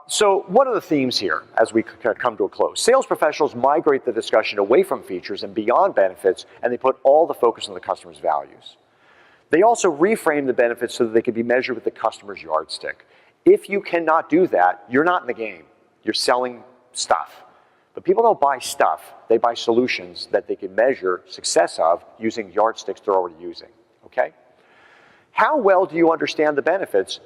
So what are the themes here as we come to a close? Sales professionals migrate the discussion away from features and beyond benefits, and they put all the focus on the customer's values. They also reframe the benefits so that they can be measured with the customer's yardstick. If you cannot do that, you're not in the game. You're selling stuff. But people don't buy stuff. They buy solutions that they can measure success of using yardsticks they're already using, okay? How well do you understand the benefits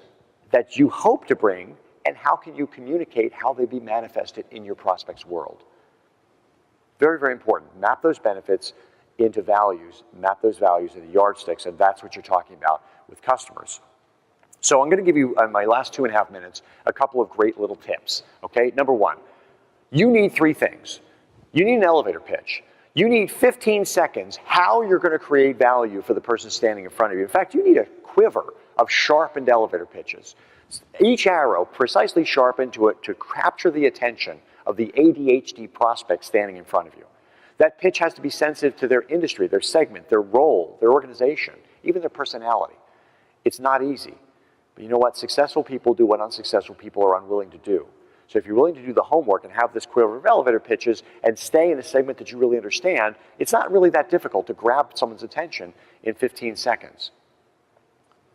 that you hope to bring, and how can you communicate how they be manifested in your prospect's world? Very, very important. Map those benefits into values, map those values into yardsticks, and that's what you're talking about with customers. So I'm going to give you, in my last 2.5 minutes, a couple of great little tips, okay? Number one, you need 3 things. You need an elevator pitch. You need 15 seconds how you're going to create value for the person standing in front of you. In fact, you need a quiver of sharpened elevator pitches. Each arrow precisely sharpened to capture the attention of the ADHD prospect standing in front of you. That pitch has to be sensitive to their industry, their segment, their role, their organization, even their personality. It's not easy. But you know what? Successful people do what unsuccessful people are unwilling to do. So if you're willing to do the homework and have this quiver of elevator pitches and stay in a segment that you really understand, it's not really that difficult to grab someone's attention in 15 seconds.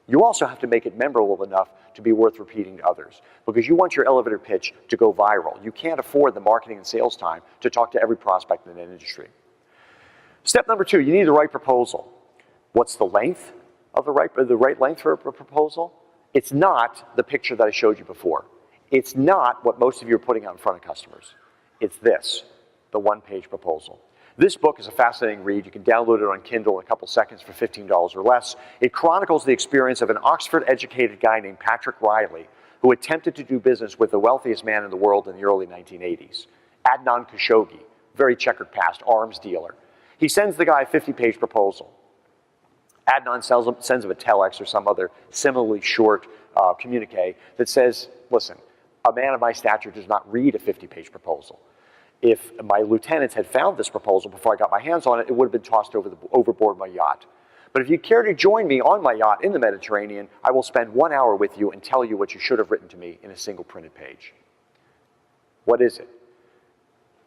You also have to make it memorable enough to be worth repeating to others, because you want your elevator pitch to go viral. You can't afford the marketing and sales time to talk to every prospect in an industry. Step number 2, you need the right proposal. What's the length of the right length for a proposal? It's not the picture that I showed you before. It's not what most of you are putting out in front of customers. It's this, the one-page proposal. This book is a fascinating read. You can download it on Kindle in a couple seconds for $15 or less. It chronicles the experience of an Oxford-educated guy named Patrick Riley, who attempted to do business with the wealthiest man in the world in the early 1980s, Adnan Khashoggi, very checkered past, arms dealer. He sends the guy a 50-page proposal. Adnan sends him a telex or some other similarly short communique that says, listen, a man of my stature does not read a 50-page proposal. If my lieutenants had found this proposal before I got my hands on it, it would have been tossed overboard my yacht. But if you care to join me on my yacht in the Mediterranean, I will spend 1 hour with you and tell you what you should have written to me in a single printed page. What is it?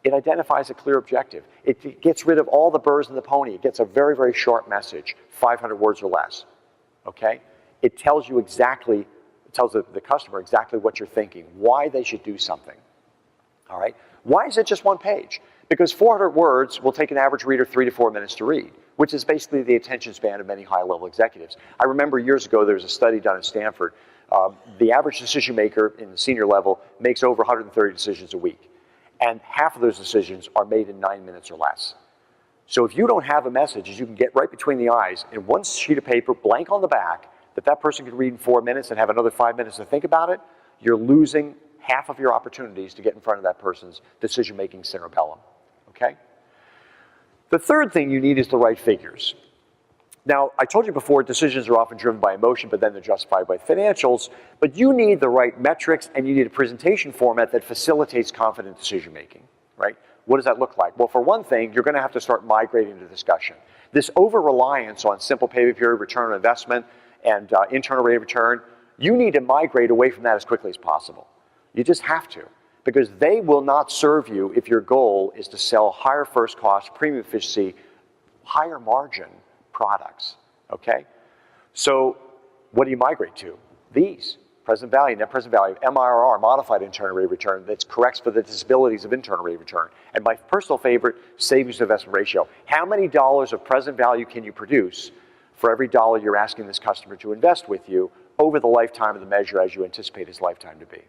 It identifies a clear objective. It gets rid of all the burrs in the pony. It gets a very, very short message, 500 words or less, okay? It tells you exactly, it tells the customer exactly what you're thinking, why they should do something, all right? Why is it just 1 page? Because 400 words will take an average reader 3 to 4 minutes to read, which is basically the attention span of many high-level executives. I remember years ago there was a study done at Stanford. The average decision maker in the senior level makes over 130 decisions a week, and half of those decisions are made in 9 minutes or less. So if you don't have a message that you can get right between the eyes in 1 sheet of paper, blank on the back, that person can read in 4 minutes and have another 5 minutes to think about it, you're losing half of your opportunities to get in front of that person's decision-making cerebellum, okay? The third thing you need is the right figures. Now, I told you before, decisions are often driven by emotion, but then they're justified by financials, but you need the right metrics, and you need a presentation format that facilitates confident decision-making, right? What does that look like? Well, for one thing, you're gonna have to start migrating the discussion. This over-reliance on simple payback period, return on investment, and internal rate of return, you need to migrate away from that as quickly as possible. You just have to, because they will not serve you if your goal is to sell higher first cost, premium efficiency, higher margin products, okay? So what do you migrate to? These, present value, net present value, MIRR, modified internal rate of return, that corrects for the disabilities of internal rate of return. And my personal favorite, savings to investment ratio. How many dollars of present value can you produce for every dollar you're asking this customer to invest with you over the lifetime of the measure as you anticipate his lifetime to be?